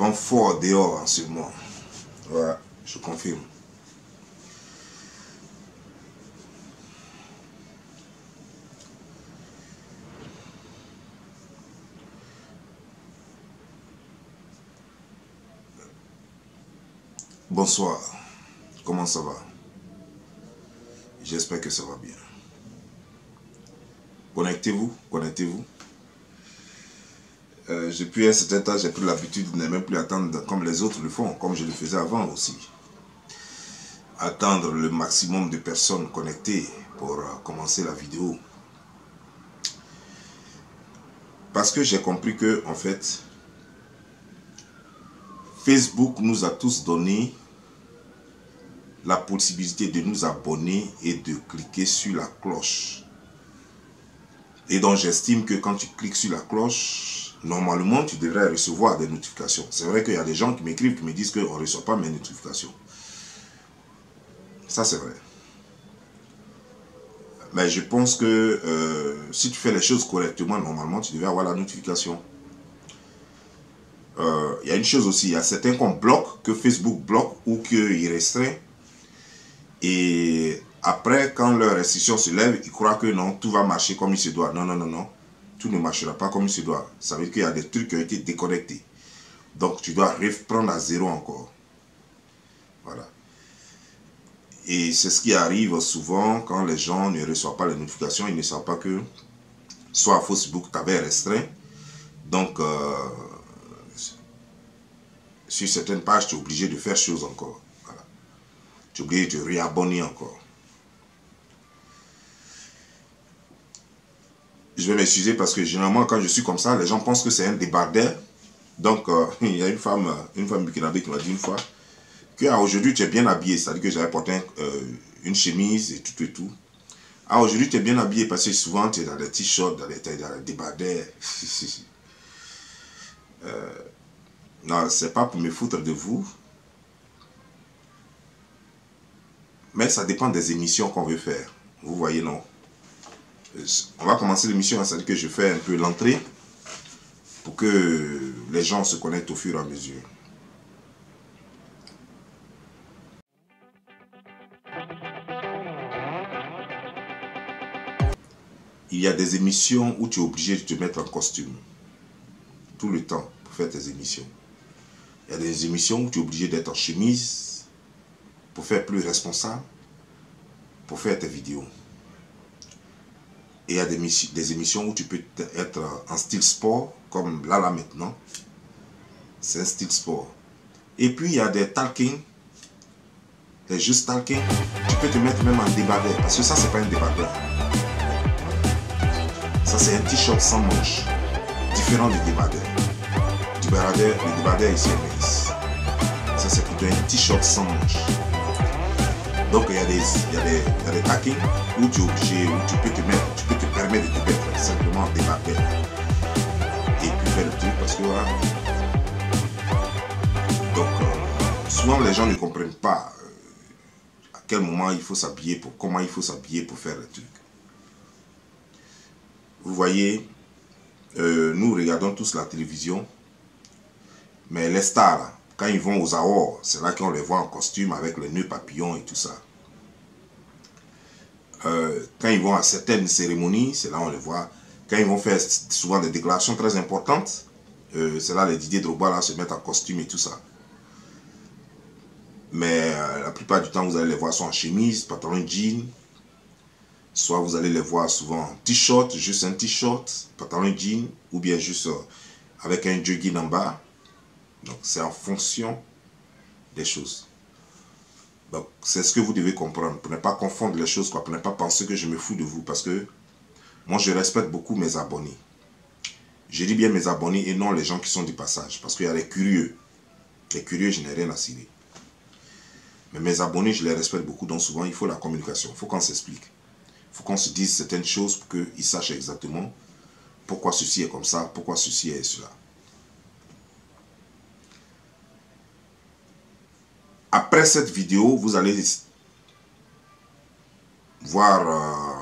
vent fort dehors en ce moment. Voilà, je confirme. Bonsoir, comment ça va? J'espère que ça va bien. Connectez-vous, connectez-vous. Depuis un certain temps, j'ai pris l'habitude de ne même plus attendre comme les autres le font, comme je le faisais avant aussi. Attendre le maximum de personnes connectées pour commencer la vidéo. Parce que j'ai compris que, en fait, Facebook nous a tous donné la possibilité de nous abonner et de cliquer sur la cloche. Et donc j'estime que quand tu cliques sur la cloche, normalement tu devrais recevoir des notifications. C'est vrai qu'il y a des gens qui m'écrivent, qui me disent qu'on ne reçoit pas mes notifications. Ça c'est vrai. Mais je pense que si tu fais les choses correctement, normalement tu devrais avoir la notification. Il y a une chose aussi, il y a certains qu'on bloque, que Facebook bloque ou qu'il restreint. Et après, quand leur restriction se lève, ils croient que non, tout va marcher comme il se doit. Non, non, non, non. Tout ne marchera pas comme il se doit. Ça veut dire qu'il y a des trucs qui ont été déconnectés. Donc, tu dois reprendre à zéro encore. Voilà. Et c'est ce qui arrive souvent quand les gens ne reçoivent pas les notifications. Ils ne savent pas que soit Facebook t'avait restreint. Donc, sur certaines pages, tu es obligé de faire chose encore. Voilà. Tu es obligé de te réabonner encore. Je vais m'excuser parce que généralement quand je suis comme ça, les gens pensent que c'est un débardeur. Donc il y a une femme burkinabé qui m'a dit une fois que aujourd'hui tu es bien habillé. C'est-à-dire que j'avais porté une chemise et tout et tout. Ah, aujourd'hui tu es bien habillé parce que souvent tu es dans des t-shirts, dans les débardeurs. Non, c'est pas pour me foutre de vous. Mais ça dépend des émissions qu'on veut faire. Vous voyez, non? On va commencer l'émission, c'est-à-dire que je fais un peu l'entrée pour que les gens se connectent au fur et à mesure. Il y a des émissions où tu es obligé de te mettre en costume tout le temps pour faire tes émissions. Il y a des émissions où tu es obligé d'être en chemise pour faire plus responsable, pour faire tes vidéos. Et il y a des émissions où tu peux être en style sport, comme là maintenant. C'est un style sport. Et puis il y a des talking, des juste talking. Tu peux te mettre même en débardeur, parce que ça c'est pas un débardeur. Ça c'est un t-shirt sans manche, différent du débardeur. Le débardeur ici est mince. Ça c'est plutôt un t-shirt sans manche. Donc il y a des talking où tu es obligé, où tu peux te permettre de te mettre simplement en débardeur. Et puis faire le truc parce que voilà. Donc souvent les gens ne comprennent pas à quel moment il faut s'habiller, comment il faut s'habiller pour faire le truc. Vous voyez, nous regardons tous la télévision, mais les stars, quand ils vont aux awards, c'est là qu'on les voit en costume avec les nœuds papillons et tout ça. Quand ils vont à certaines cérémonies, c'est là on les voit. Quand ils vont faire souvent des déclarations très importantes, c'est là les Didier Drogba là, se mettent en costume et tout ça. Mais la plupart du temps, vous allez les voir soit en chemise, pantalon jean, soit vous allez les voir souvent en t-shirt, juste un t-shirt, pantalon jean, ou bien juste avec un jogging en bas. Donc c'est en fonction des choses. Donc c'est ce que vous devez comprendre, pour ne pas confondre les choses, quoi, pour ne pas penser que je me fous de vous, parce que moi je respecte beaucoup mes abonnés. Je dis bien mes abonnés et non les gens qui sont du passage, parce qu'il y a les curieux. Les curieux, je n'ai rien à cirer. Mais mes abonnés, je les respecte beaucoup, donc souvent il faut la communication, il faut qu'on s'explique. Il faut qu'on se dise certaines choses pour qu'ils sachent exactement pourquoi ceci est comme ça, pourquoi ceci est cela. Après cette vidéo, vous allez voir,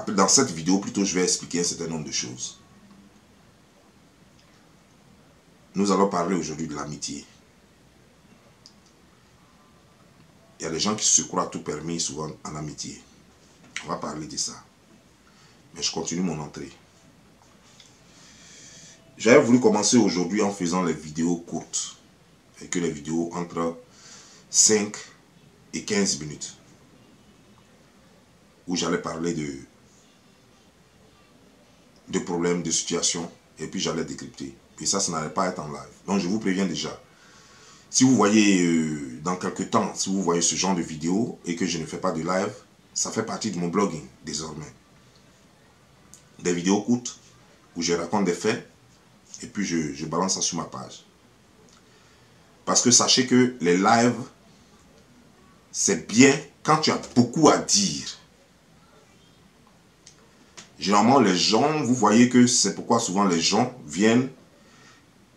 dans cette vidéo plutôt, je vais expliquer un certain nombre de choses. Nous allons parler aujourd'hui de l'amitié. Il y a des gens qui se croient tout permis souvent en amitié. On va parler de ça. Mais je continue mon entrée. J'avais voulu commencer aujourd'hui en faisant les vidéos courtes. Et que les vidéos entre 5 et 15 minutes. Où j'allais parler de problèmes, de situations. Et puis j'allais décrypter. Et ça n'allait pas être en live. Donc je vous préviens déjà. Si vous voyez dans quelques temps, si vous voyez ce genre de vidéo et que je ne fais pas de live, ça fait partie de mon blogging désormais. Des vidéos courtes où je raconte des faits et puis je balance ça sur ma page. Parce que sachez que les lives, c'est bien quand tu as beaucoup à dire. Généralement, les gens, vous voyez que c'est pourquoi souvent les gens viennent.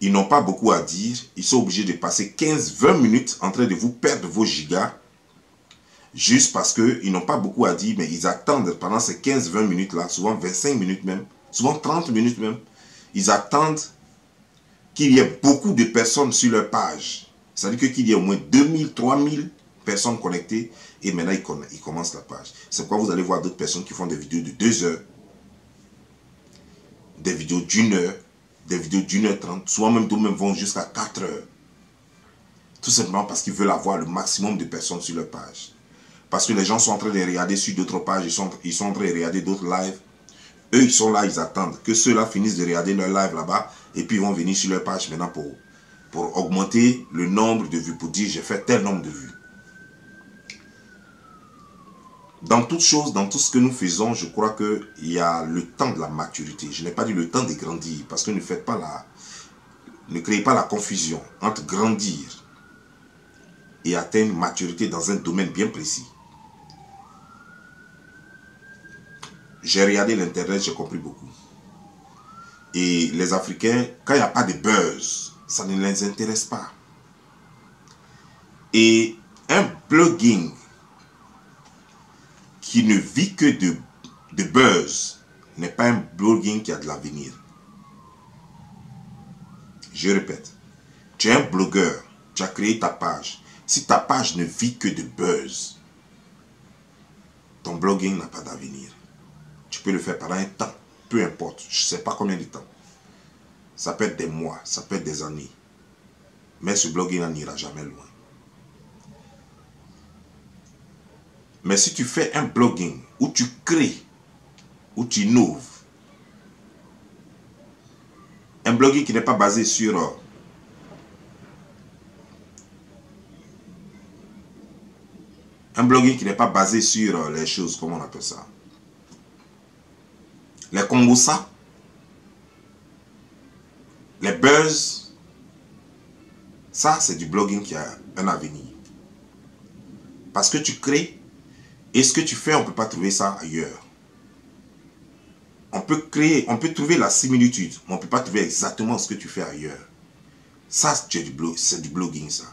Ils n'ont pas beaucoup à dire. Ils sont obligés de passer 15-20 minutes en train de vous perdre vos gigas. Juste parce qu'ils n'ont pas beaucoup à dire. Mais ils attendent pendant ces 15-20 minutes là. Souvent 25 minutes même. Souvent 30 minutes même. Ils attendent qu'il y ait beaucoup de personnes sur leur page. C'est-à-dire qu'il y ait au moins 2000, 3000 personnes connectées. Et maintenant ils commencent la page. C'est pourquoi vous allez voir d'autres personnes qui font des vidéos de 2 heures. Des vidéos d'1 heure. Des vidéos d'1h30, souvent même d'autres vont jusqu'à 4 heures. Tout simplement parce qu'ils veulent avoir le maximum de personnes sur leur page. Parce que les gens sont en train de regarder sur d'autres pages, ils sont en train de regarder d'autres lives. Eux, ils sont là, ils attendent que ceux-là finissent de regarder leur live là-bas. Et puis ils vont venir sur leur page maintenant pour augmenter le nombre de vues, pour dire j'ai fait tel nombre de vues. Dans toute chose, dans tout ce que nous faisons, je crois qu'il y a le temps de la maturité. Je n'ai pas dit le temps de grandir, parce que ne créez pas la confusion entre grandir et atteindre une maturité dans un domaine bien précis. J'ai regardé l'internet, j'ai compris beaucoup. Et les Africains, quand il n'y a pas de buzz, ça ne les intéresse pas. Et un blogging qui ne vit que de buzz n'est pas un blogging qui a de l'avenir. Je répète, tu es un blogueur, tu as créé ta page. Si ta page ne vit que de buzz, ton blogging n'a pas d'avenir. Tu peux le faire pendant un temps, peu importe, je ne sais pas combien de temps. Ça peut être des mois, ça peut être des années. Mais ce blogging n'ira jamais loin. Mais si tu fais un blogging où tu crées, où tu innoves, un blogging qui n'est pas basé sur les choses, comment on appelle ça, les congossa, les buzz, ça c'est du blogging qui a un avenir. Parce que tu crées. Et ce que tu fais, on ne peut pas trouver ça ailleurs. On peut trouver la similitude, mais on ne peut pas trouver exactement ce que tu fais ailleurs. Ça, c'est du blogging, ça.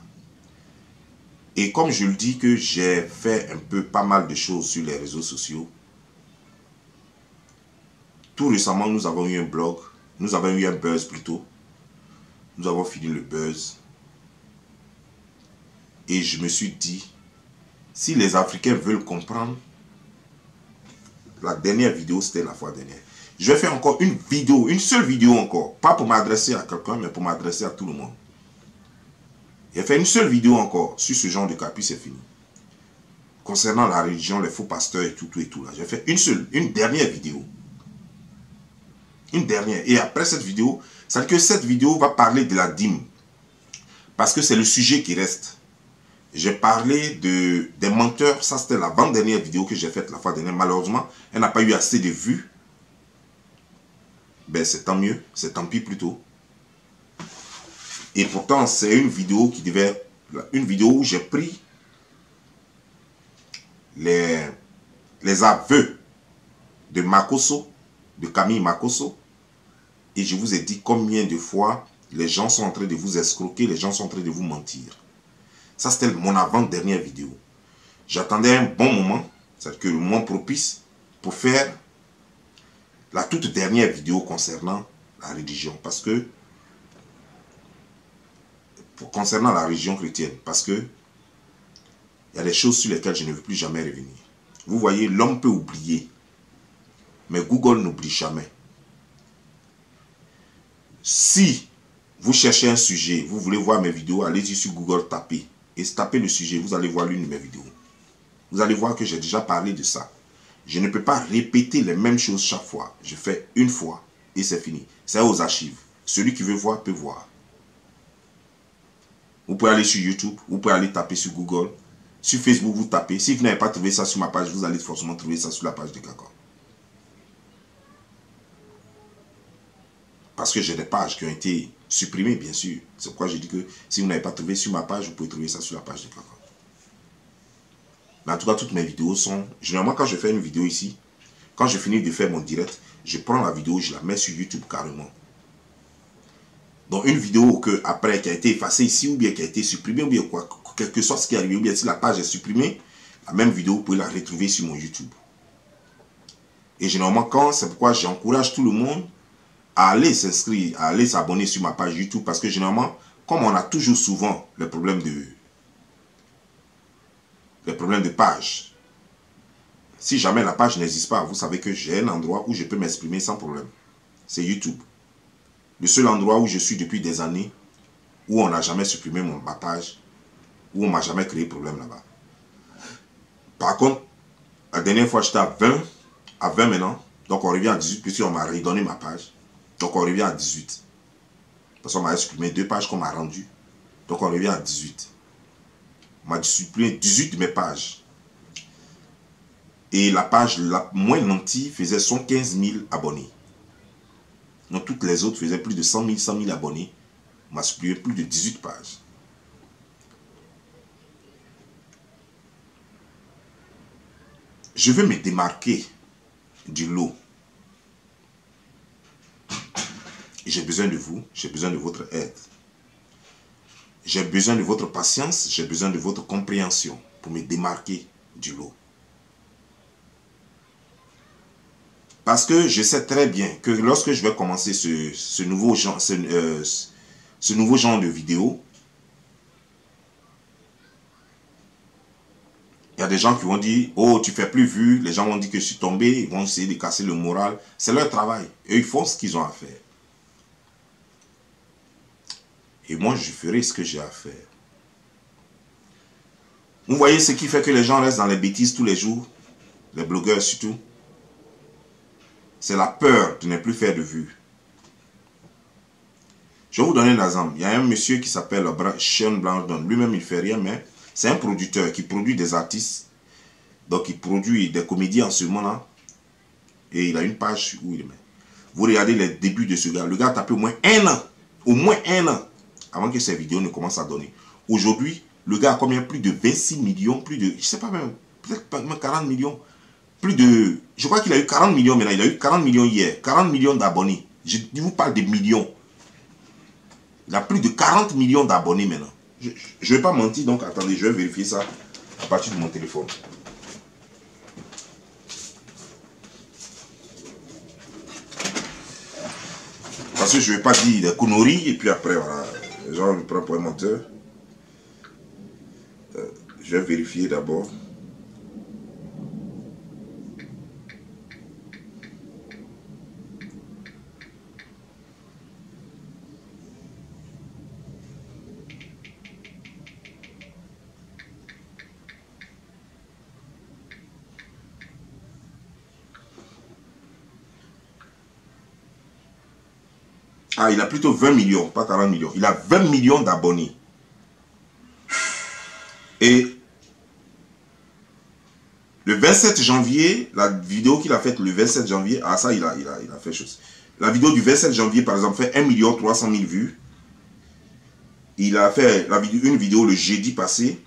Et comme je le dis que j'ai fait pas mal de choses sur les réseaux sociaux, tout récemment, nous avons eu un blog, nous avons eu un buzz plutôt. Nous avons fini le buzz. Et je me suis dit, si les Africains veulent comprendre, la dernière vidéo, c'était la fois dernière. Je vais faire encore une vidéo, une seule vidéo encore. Pas pour m'adresser à quelqu'un, mais pour m'adresser à tout le monde. J'ai fait une seule vidéo encore sur ce genre de cas, puis c'est fini. Concernant la religion, les faux pasteurs et tout là. J'ai fait une dernière vidéo. Une dernière. Et après cette vidéo, ça veut dire que cette vidéo va parler de la dîme. Parce que c'est le sujet qui reste. J'ai parlé des menteurs. Ça, c'était la dernière vidéo que j'ai faite la fois dernière. Malheureusement, elle n'a pas eu assez de vues. Ben, c'est tant mieux. C'est tant pis plutôt. Et pourtant, c'est une vidéo qui devait... Une vidéo où j'ai pris les aveux de Makosso, de Camille Makosso. Et je vous ai dit combien de fois les gens sont en train de vous escroquer, les gens sont en train de vous mentir. Ça, c'était mon avant-dernière vidéo. J'attendais un bon moment, c'est-à-dire que le moment propice, pour faire la toute dernière vidéo concernant la religion. Parce que concernant la religion chrétienne. Parce que il y a des choses sur lesquelles je ne veux plus jamais revenir. Vous voyez, l'homme peut oublier. Mais Google n'oublie jamais. Si vous cherchez un sujet, vous voulez voir mes vidéos, allez-y sur Google, tapez. Et tapez le sujet, vous allez voir l'une de mes vidéos. Vous allez voir que j'ai déjà parlé de ça. Je ne peux pas répéter les mêmes choses chaque fois. Je fais une fois et c'est fini. C'est aux archives. Celui qui veut voir peut voir. Vous pouvez aller sur YouTube, vous pouvez aller taper sur Google. Sur Facebook, vous tapez. Si vous n'avez pas trouvé ça sur ma page, vous allez forcément trouver ça sur la page de Kaka. Parce que j'ai des pages qui ont été supprimées, bien sûr. C'est pourquoi j'ai dit que si vous n'avez pas trouvé sur ma page, vous pouvez trouver ça sur la page de Kaka. Mais en tout cas, toutes mes vidéos sont... Généralement, quand je fais une vidéo ici, quand je finis de faire mon direct, je prends la vidéo, je la mets sur YouTube carrément. Donc, une vidéo après qui a été effacée ici, ou bien qui a été supprimée, ou bien quoi, quel que soit ce qui est arrivé, ou bien si la page est supprimée, la même vidéo, vous pouvez la retrouver sur mon YouTube. Et généralement, c'est pourquoi j'encourage tout le monde à aller s'inscrire, à aller s'abonner sur ma page YouTube, parce que généralement, comme on a toujours souvent les problèmes de page, si jamais la page n'existe pas, vous savez que j'ai un endroit où je peux m'exprimer sans problème. C'est YouTube. Le seul endroit où je suis depuis des années, où on n'a jamais supprimé ma page, où on ne m'a jamais créé problème là-bas. Par contre, la dernière fois, j'étais à 20 maintenant, donc on revient à 18, puisqu'on m'a redonné ma page. Donc on revient à 18. Parce qu'on m'a supprimé 2 pages qu'on m'a rendues. Donc on revient à 18. On m'a supprimé 18 de mes pages. Et la page la moins nantie faisait 115 000 abonnés. Donc toutes les autres faisaient plus de 100 000 abonnés. On m'a supprimé plus de 18 pages. Je veux me démarquer du lot. J'ai besoin de vous, j'ai besoin de votre aide. J'ai besoin de votre patience, j'ai besoin de votre compréhension pour me démarquer du lot. Parce que je sais très bien que lorsque je vais commencer ce nouveau genre de vidéo, il y a des gens qui vont dire, oh, tu fais plus vu, les gens vont dire que je suis tombé, ils vont essayer de casser le moral. C'est leur travail. Et ils font ce qu'ils ont à faire. Et moi, je ferai ce que j'ai à faire. Vous voyez ce qui fait que les gens restent dans les bêtises tous les jours, les blogueurs surtout. C'est la peur de ne plus faire de vues. Je vais vous donner un exemple. Il y a un monsieur qui s'appelle Sean Blanchardon. Lui-même, il ne fait rien, mais c'est un producteur qui produit des artistes. Donc, il produit des comédiens en ce moment-là. Et il a une page où il met. Vous regardez les débuts de ce gars. Le gars a tapé au moins 1 an. Au moins 1 an. Avant que ces vidéos ne commencent à donner. Aujourd'hui, le gars a combien? Plus de 26 millions, plus de, je sais pas même, peut-être pas même 40 millions. Plus de, je crois qu'il a eu 40 millions maintenant. Il a eu 40 millions hier. 40 millions d'abonnés. Je vous parle de millions. Il a plus de 40 millions d'abonnés maintenant. Je ne vais pas mentir, donc attendez, je vais vérifier ça à partir de mon téléphone. Parce que je ne vais pas dire des conneries et puis après, voilà. Les gens me prennent pour un menteur. Je vais vérifier d'abord. Ah, il a plutôt 20 millions, pas 40 millions. Il a 20 millions d'abonnés. Et le 27 janvier, la vidéo qu'il a faite le 27 janvier, ah ça, il a fait chose. La vidéo du 27 janvier, par exemple, fait 1 300 000 vues. Il a fait une vidéo le jeudi passé.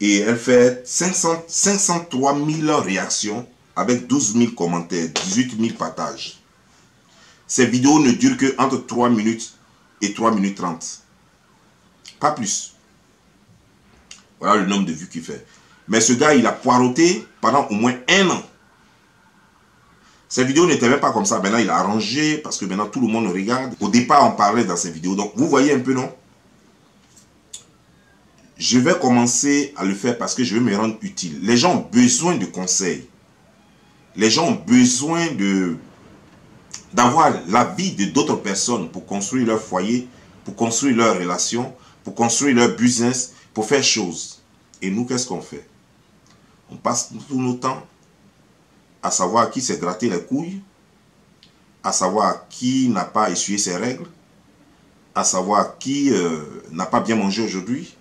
Et elle fait 503 000 réactions avec 12 000 commentaires, 18 000 partages. Ces vidéos ne durent que entre 3 minutes et 3 minutes 30. Pas plus. Voilà le nombre de vues qu'il fait. Mais ce gars, il a poireauté pendant au moins 1 an. Ces vidéos n'étaient même pas comme ça. Maintenant, il a arrangé parce que maintenant, tout le monde regarde. Au départ, on parlait dans ces vidéos. Donc, vous voyez un peu, non? je vais commencer à le faire parce que je veux me rendre utile. Les gens ont besoin de conseils. Les gens ont besoin d'avoir l'avis de d'autres personnes pour construire leur foyer, pour construire leurs relations, pour construire leur business, pour faire choses. Et nous, qu'est-ce qu'on fait? On passe tout notre temps à savoir qui s'est gratté les couilles, à savoir qui n'a pas essuyé ses règles, à savoir qui n'a pas bien mangé aujourd'hui.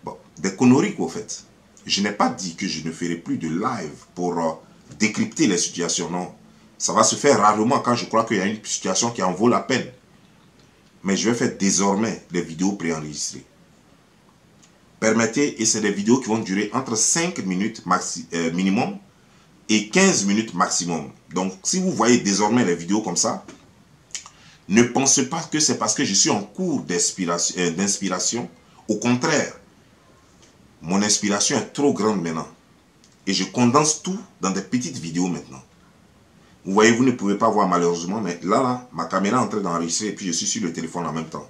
Bon, des conneries qu'au fait. Je n'ai pas dit que je ne ferai plus de live pour décrypter les situations, non. Ça va se faire rarement quand je crois qu'il y a une situation qui en vaut la peine. Mais je vais faire désormais des vidéos préenregistrées. Permettez, et c'est des vidéos qui vont durer entre 5 minutes minimum et 15 minutes maximum. Donc, si vous voyez désormais les vidéos comme ça, ne pensez pas que c'est parce que je suis en cours d'inspiration. Au contraire, mon inspiration est trop grande maintenant. Et je condense tout dans des petites vidéos maintenant. Vous voyez, vous ne pouvez pas voir malheureusement, mais là, ma caméra est en train d'enregistrer et puis je suis sur le téléphone en même temps.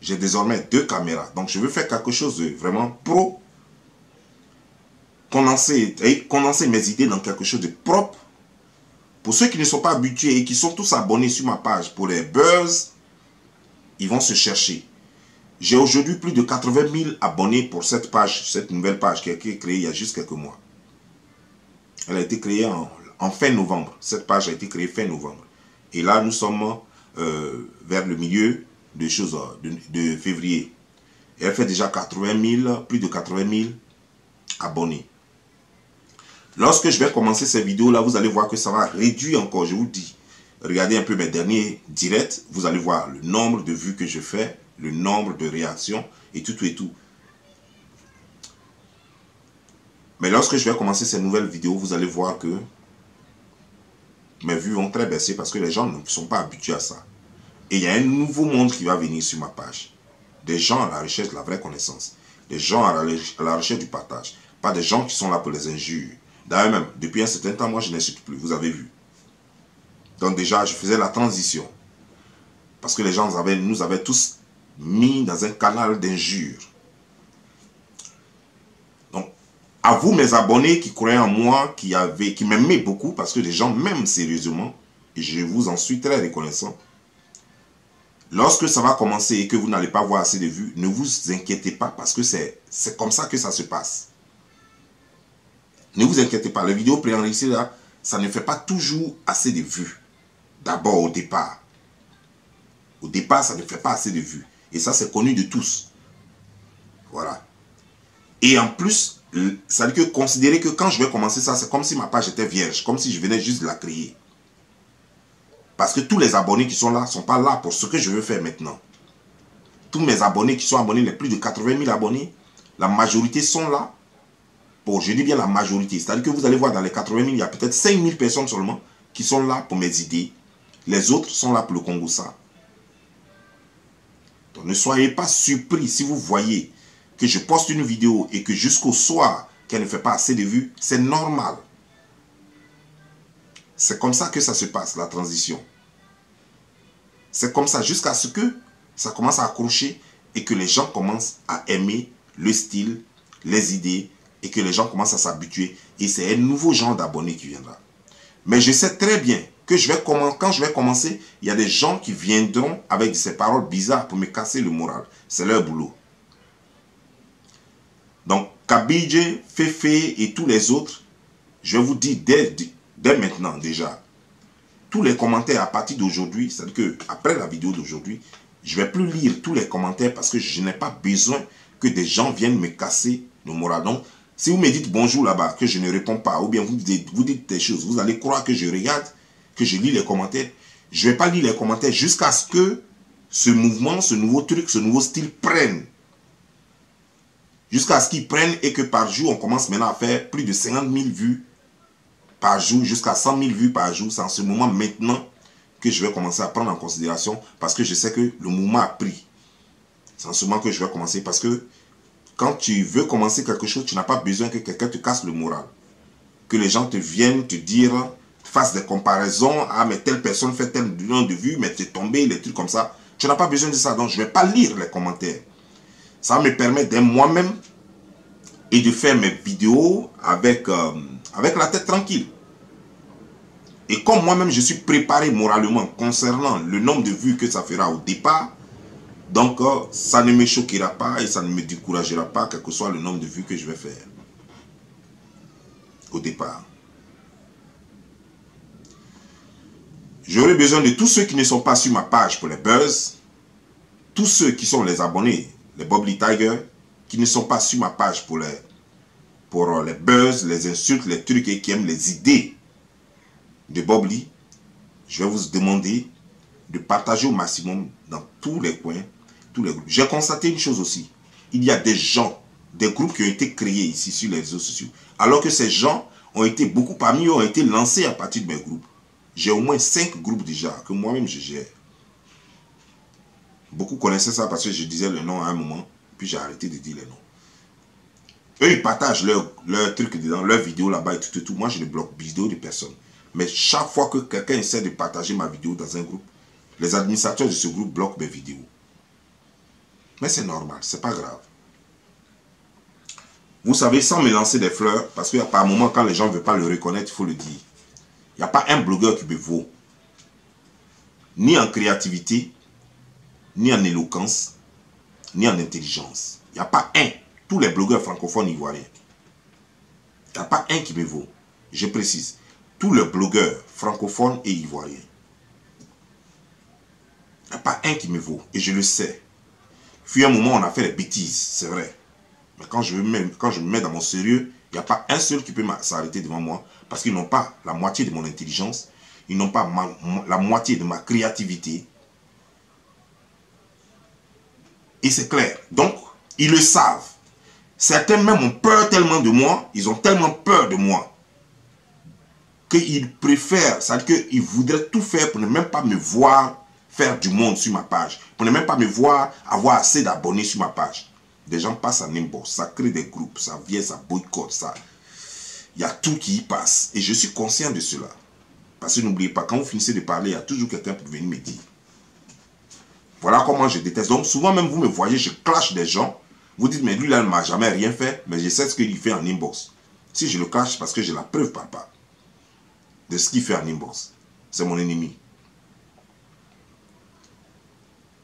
J'ai désormais 2 caméras. Donc, je veux faire quelque chose de vraiment pro. Condenser mes idées dans quelque chose de propre. Pour ceux qui ne sont pas habitués et qui sont tous abonnés sur ma page pour les buzz, ils vont se chercher. J'ai aujourd'hui plus de 80 000 abonnés pour cette page, cette nouvelle page qui a été créée il y a juste quelques mois. Elle a été créée en fin novembre. Cette page a été créée fin novembre. Et là, nous sommes vers le milieu de février. Et elle fait déjà 80 000, plus de 80 000 abonnés. Lorsque je vais commencer ces vidéos-là, vous allez voir que ça va réduire encore, je vous dis. Regardez un peu mes derniers directs, vous allez voir le nombre de vues que je fais, le nombre de réactions et tout et tout. Mais lorsque je vais commencer ces nouvelles vidéos, vous allez voir que mes vues vont très baisser parce que les gens ne sont pas habitués à ça. Et il y a un nouveau monde qui va venir sur ma page. Des gens à la recherche de la vraie connaissance. Des gens à la recherche du partage. Pas des gens qui sont là pour les injures. D'ailleurs même, depuis un certain temps, moi je n'insulte plus, vous avez vu. Donc déjà, je faisais la transition. Parce que les gens nous avaient tous mis dans un canal d'injures. Donc, à vous mes abonnés qui croyaient en moi, qui m'aimaient beaucoup, parce que les gens m'aiment sérieusement, et je vous en suis très reconnaissant. Lorsque ça va commencer et que vous n'allez pas voir assez de vues, ne vous inquiétez pas, parce que c'est comme ça que ça se passe. Ne vous inquiétez pas, les vidéos préenregistrées là, ça ne fait pas toujours assez de vues. D'abord au départ. Au départ, ça ne fait pas assez de vues. Et ça, c'est connu de tous. Voilà. Et en plus, ça veut dire que considérez que quand je vais commencer ça, c'est comme si ma page était vierge. Comme si je venais juste de la créer. Parce que tous les abonnés qui sont là ne sont pas là pour ce que je veux faire maintenant. Tous mes abonnés qui sont abonnés, les plus de 80 000 abonnés, la majorité sont là. Bon, je dis bien la majorité. C'est-à-dire que vous allez voir dans les 80 000, il y a peut-être 5 000 personnes seulement qui sont là pour mes idées. Les autres sont là pour le Congossa. Donc ne soyez pas surpris si vous voyez que je poste une vidéo et que jusqu'au soir, qu'elle ne fait pas assez de vues. C'est normal. C'est comme ça que ça se passe, la transition. C'est comme ça jusqu'à ce que ça commence à accrocher et que les gens commencent à aimer le style, les idées, et que les gens commencent à s'habituer. Et c'est un nouveau genre d'abonnés qui viendra. Mais je sais très bien que quand je vais commencer, il y a des gens qui viendront avec ces paroles bizarres pour me casser le moral. C'est leur boulot. Donc, Kabidje, Fefe et tous les autres, je vous dis dès maintenant déjà, tous les commentaires à partir d'aujourd'hui, c'est-à-dire qu'après la vidéo d'aujourd'hui, je ne vais plus lire tous les commentaires parce que je n'ai pas besoin que des gens viennent me casser le moral. Donc, si vous me dites bonjour là-bas, que je ne réponds pas, ou bien vous dites des choses, vous allez croire que je regarde, que je lis les commentaires. Je ne vais pas lire les commentaires jusqu'à ce que ce mouvement, ce nouveau truc, ce nouveau style prenne. Jusqu'à ce qu'il prenne et que par jour, on commence maintenant à faire plus de 50 000 vues par jour, jusqu'à 100 000 vues par jour. C'est en ce moment maintenant que je vais commencer à prendre en considération parce que je sais que le mouvement a pris. C'est en ce moment que je vais commencer parce que quand tu veux commencer quelque chose, tu n'as pas besoin que quelqu'un te casse le moral. Que les gens te viennent te dire, fassent des comparaisons. Ah, mais telle personne fait tel nombre de vues, mais t'es tombé, les trucs comme ça. Tu n'as pas besoin de ça, donc je ne vais pas lire les commentaires. Ça me permet d'être moi-même et de faire mes vidéos avec la tête tranquille. Et comme moi-même, je suis préparé moralement concernant le nombre de vues que ça fera au départ, donc ça ne me choquera pas et ça ne me découragera pas, quel que soit le nombre de vues que je vais faire au départ. J'aurai besoin de tous ceux qui ne sont pas sur ma page pour les buzz, tous ceux qui sont les abonnés, les Bobli Tiger, qui ne sont pas sur ma page pour les buzz, les insultes, les trucs et qui aiment les idées de Bobli. Je vais vous demander de partager au maximum dans tous les coins, tous les groupes. J'ai constaté une chose aussi. Il y a des gens, des groupes qui ont été créés ici sur les réseaux sociaux. Alors que ces gens ont été, beaucoup parmi eux ont été lancés à partir de mes groupes. J'ai au moins 5 groupes déjà que moi-même je gère. Beaucoup connaissaient ça parce que je disais le nom à un moment, puis j'ai arrêté de dire les noms. Eux, ils partagent leur truc dedans, leur vidéo là-bas et tout. Moi, je ne bloque vidéo de personne. Mais chaque fois que quelqu'un essaie de partager ma vidéo dans un groupe, les administrateurs de ce groupe bloquent mes vidéos. Mais c'est normal, c'est pas grave. Vous savez, sans me lancer des fleurs, parce qu'il y a par moment, quand les gens ne veulent pas le reconnaître, il faut le dire. Il n'y a pas un blogueur qui me vaut. Ni en créativité, ni en éloquence, ni en intelligence. Il n'y a pas un. Tous les blogueurs francophones ivoiriens. Il n'y a pas un qui me vaut. Je précise. Tous les blogueurs francophones et ivoiriens. Il n'y a pas un qui me vaut. Et je le sais. Puis un moment, on a fait des bêtises. C'est vrai. Mais quand je me mets dans mon sérieux, il n'y a pas un seul qui peut s'arrêter devant moi. Parce qu'ils n'ont pas la moitié de mon intelligence. Ils n'ont pas la moitié de ma créativité. Et c'est clair. Donc, ils le savent. Certains même ont peur tellement de moi. Ils ont tellement peur de moi. Qu'ils préfèrent, c'est-à-dire qu'ils voudraient tout faire pour ne même pas me voir faire du monde sur ma page. Pour ne même pas me voir avoir assez d'abonnés sur ma page. Des gens passent en inbox, ça crée des groupes, ça vient, ça boycotte, ça. Il y a tout qui y passe. Et je suis conscient de cela. Parce que n'oubliez pas, quand vous finissez de parler, il y a toujours quelqu'un pour venir me dire. Voilà comment je déteste. Donc souvent même vous me voyez, je clash des gens. Vous dites, mais lui là ne m'a jamais rien fait, mais je sais ce qu'il fait en inbox. Si je le cache, c'est parce que j'ai la preuve, papa, de ce qu'il fait en inbox. C'est mon ennemi.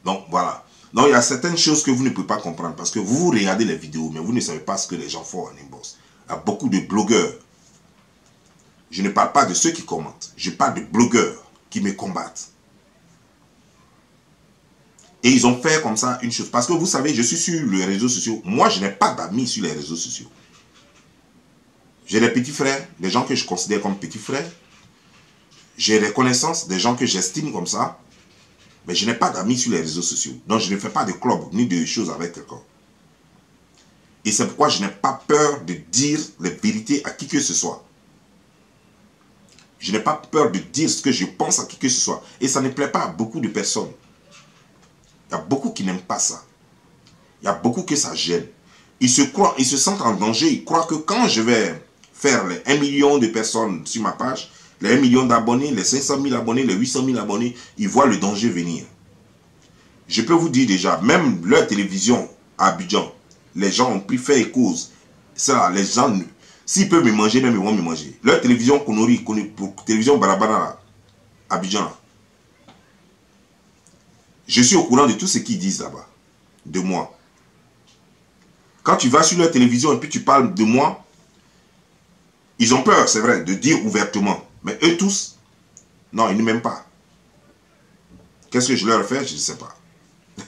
Donc voilà. Donc il y a certaines choses que vous ne pouvez pas comprendre parce que vous regardez les vidéos, mais vous ne savez pas ce que les gens font en inbox. Il y a beaucoup de blogueurs. Je ne parle pas de ceux qui commentent. Je parle de blogueurs qui me combattent. Et ils ont fait comme ça une chose. Parce que vous savez, je suis sur les réseaux sociaux. Moi, je n'ai pas d'amis sur les réseaux sociaux. J'ai des petits frères, des gens que je considère comme petits frères. J'ai des connaissances, des gens que j'estime comme ça. Mais je n'ai pas d'amis sur les réseaux sociaux. Donc, je ne fais pas de club ni de choses avec quelqu'un. Et c'est pourquoi je n'ai pas peur de dire les vérités à qui que ce soit. Je n'ai pas peur de dire ce que je pense à qui que ce soit. Et ça ne plaît pas à beaucoup de personnes. Il y a beaucoup qui n'aiment pas ça. Il y a beaucoup que ça gêne. Ils se sentent en danger. Ils croient que quand je vais faire les 1 million de personnes sur ma page, les 1 million d'abonnés, les 500 000 abonnés, les 800 000 abonnés, ils voient le danger venir. Je peux vous dire déjà, même leur télévision à Abidjan, les gens ont pris fait et cause. Ça, les gens, s'ils peuvent me manger, même ils vont me manger. Leur télévision Konori, télévision Barabara, Abidjan. Je suis au courant de tout ce qu'ils disent là-bas, de moi. Quand tu vas sur leur télévision et puis tu parles de moi, ils ont peur, c'est vrai, de dire ouvertement. Mais eux tous, non, ils ne m'aiment pas. Qu'est-ce que je leur fais? Je ne sais pas.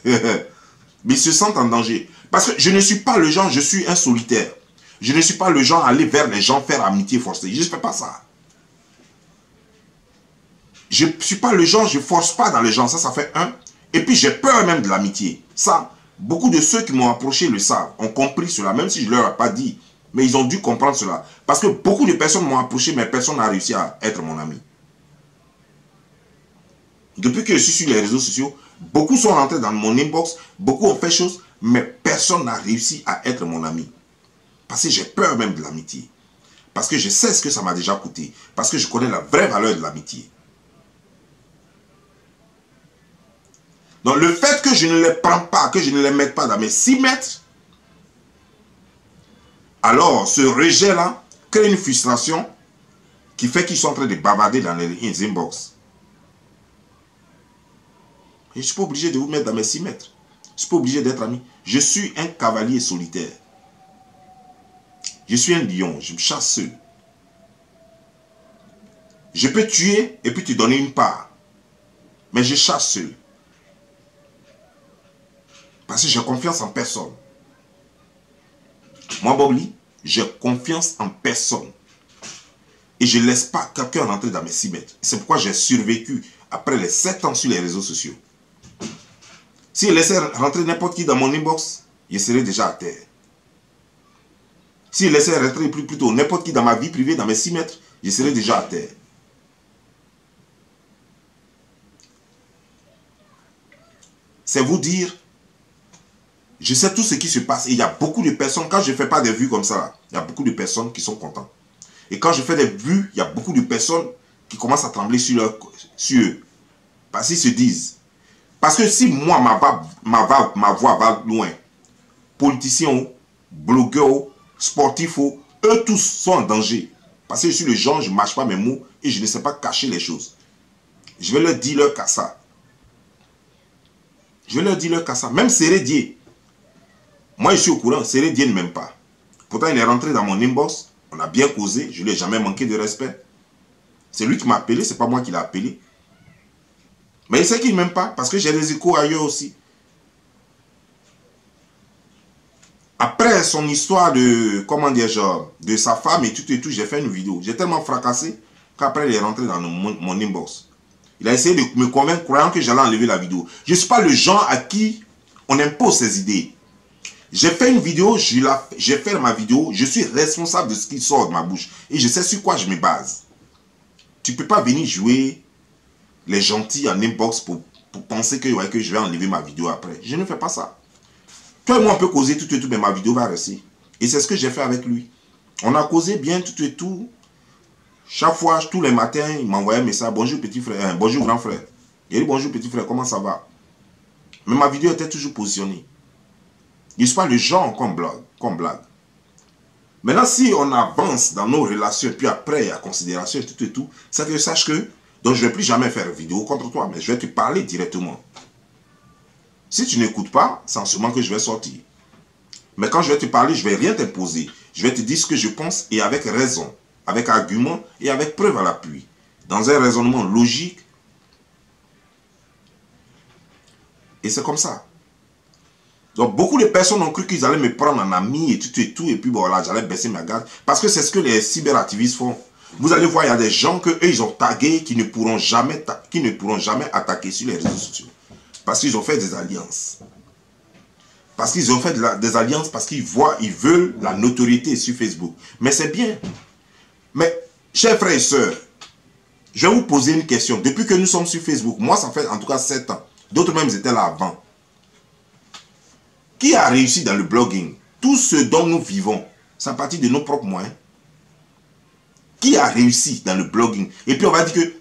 Mais ils se sentent en danger. Parce que je ne suis pas le genre, je suis un solitaire. Je ne suis pas le genre à aller vers les gens, faire amitié forcée. Je ne fais pas ça. Je ne suis pas le genre, je ne force pas dans les gens. Ça fait un. Et puis j'ai peur même de l'amitié. Ça, beaucoup de ceux qui m'ont approché le savent, ont compris cela, même si je ne leur ai pas dit. Mais ils ont dû comprendre cela. Parce que beaucoup de personnes m'ont approché, mais personne n'a réussi à être mon ami. Depuis que je suis sur les réseaux sociaux, beaucoup sont rentrés dans mon inbox, beaucoup ont fait choses, mais personne n'a réussi à être mon ami. Parce que j'ai peur même de l'amitié. Parce que je sais ce que ça m'a déjà coûté. Parce que je connais la vraie valeur de l'amitié. Donc le fait que je ne les prends pas, que je ne les mette pas dans mes 6 mètres, alors ce rejet-là crée une frustration qui fait qu'ils sont en train de bavarder dans les inbox. Je ne suis pas obligé de vous mettre dans mes 6 mètres. Je ne suis pas obligé d'être ami. Je suis un cavalier solitaire. Je suis un lion, je me chasse seul. Je peux tuer et puis te donner une part. Mais je chasse seul. Parce que j'ai confiance en personne. Moi, Bobli, j'ai confiance en personne. Et je ne laisse pas quelqu'un rentrer dans mes 6 mètres. C'est pourquoi j'ai survécu après les 7 ans sur les réseaux sociaux. Si je laissais rentrer n'importe qui dans mon inbox, je serais déjà à terre. Si je laissais rentrer plutôt n'importe qui dans ma vie privée, dans mes 6 mètres, je serais déjà à terre. C'est vous dire, je sais tout ce qui se passe. Et il y a beaucoup de personnes, quand je ne fais pas des vues comme ça, il y a beaucoup de personnes qui sont contentes. Et quand je fais des vues, il y a beaucoup de personnes qui commencent à trembler sur eux. Parce qu'ils se disent, parce que si moi, ma voix va loin, politiciens, blogueurs, sportifs, eux tous sont en danger. Parce que je suis le genre, je ne mâche pas mes mots et je ne sais pas cacher les choses. Je vais leur dire leur cassa. Je vais leur dire leur cassa. Même Sérédier. Moi, je suis au courant. Sérédier ne m'aime pas. Pourtant, il est rentré dans mon inbox. On a bien causé. Je ne lui ai jamais manqué de respect. C'est lui qui m'a appelé. Ce n'est pas moi qui l'ai appelé. Mais il sait qu'il ne m'aime pas. Parce que j'ai des échos ailleurs aussi. Après son histoire de, comment dire, genre, de sa femme et tout, j'ai fait une vidéo. J'ai tellement fracassé qu'après, il est rentré dans mon inbox. Il a essayé de me convaincre, croyant que j'allais enlever la vidéo. Je ne suis pas le genre à qui on impose ses idées. J'ai fait une vidéo, j'ai fait ma vidéo, je suis responsable de ce qui sort de ma bouche. Et je sais sur quoi je me base. Tu ne peux pas venir jouer les gentils en inbox pour penser que, ouais, que je vais enlever ma vidéo après. Je ne fais pas ça. Toi et moi, on peut causer tout et tout, mais ma vidéo va rester. Et c'est ce que j'ai fait avec lui. On a causé bien tout et tout. Chaque fois, tous les matins, il m'envoyait un message. Bonjour petit frère, bonjour grand frère. Il dit bonjour petit frère, comment ça va? Mais ma vidéo était toujours positionnée. Je ne suis pas le genre qu'on blague. Maintenant, si on avance dans nos relations, puis après, il y a considération et tout et tout, c'est que je sache que, donc je ne vais plus jamais faire vidéo contre toi, mais je vais te parler directement. Si tu n'écoutes pas, c'est en ce moment que je vais sortir. Mais quand je vais te parler, je ne vais rien t'imposer. Je vais te dire ce que je pense et avec raison, avec argument et avec preuve à l'appui. Dans un raisonnement logique. Et c'est comme ça. Donc beaucoup de personnes ont cru qu'ils allaient me prendre en ami et tout, et puis bon, voilà, j'allais baisser ma garde. Parce que c'est ce que les cyberactivistes font. Vous allez voir, il y a des gens que eux, ils ont tagué qui ne pourront jamais attaquer sur les réseaux sociaux. Parce qu'ils ont fait des alliances. Parce qu'ils ont fait des alliances, parce qu'ils veulent la notoriété sur Facebook. Mais c'est bien. Mais, chers frères et sœurs, je vais vous poser une question. Depuis que nous sommes sur Facebook, moi ça fait en tout cas 7 ans. D'autres même étaient là avant. Qui a réussi dans le blogging? Tout ce dont nous vivons, c'est à partir de nos propres moyens. Qui a réussi dans le blogging? Et puis on va dire que,